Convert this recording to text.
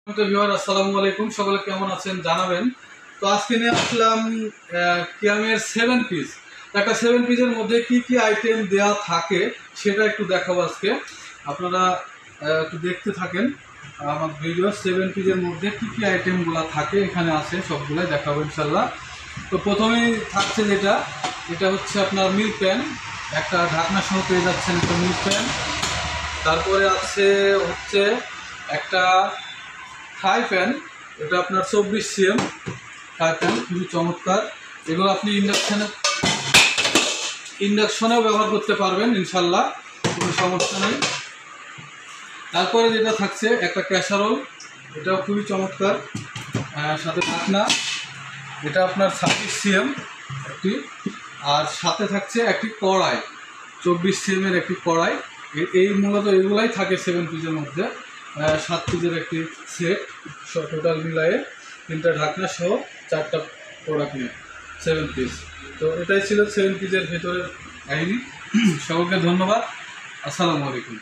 আসসালামু আলাইকুম, সকলে কেমন আছেন জানাবেন। তো আজকে নিয়ে আসলাম কিয়ামের 7 পিস। একটা 7 পিসের মধ্যে কি কি আইটেম দেওয়া থাকে সেটা একটু দেখাবো আজকে। আপনারা একটু দেখতে থাকেন আমার ভিডিও। 7 পিসের মধ্যে কি কি আইটেমগুলো থাকে এখানে আছে, সবগুলাই দেখাবো ইনশাল্লাহ। তো প্রথমেই থাকছে এটা হচ্ছে আপনার মিল্ক প্যান, একটা ঢাকনা সহ পেয়ে যাচ্ছেন একটা মিল্ক প্যান। তারপরে আছে হচ্ছে একটা ফ্রাই প্যান, এটা আপনার 24 cm ফ্রাই প্যান, খুবই চমৎকার। এগুলো আপনি ইন্ডাকশনেও ব্যবহার করতে পারবেন ইনশাল্লাহ, কোনো সমস্যা নেই। তারপরে যেটা থাকছে একটা ক্যাসারোল, এটাও খুবই চমৎকার, সাথে ঢাকনা, এটা আপনার 26 cm একটি। আর সাথে থাকছে একটি কড়াই, 24 cm এর একটি কড়াই। এই মূলত এগুলাই থাকে 7 পিসের মধ্যে। 7 পিসের একটি সেট, টোটাল মিলায়ে 3টা ঢাকনা সহ 4টা প্রোডাক্ট নিয়ে 7 পিস। তো এটাই ছিল 7 পিসের ভেতরের কাহিনী। সকলকে ধন্যবাদ, আসসালামু আলাইকুম।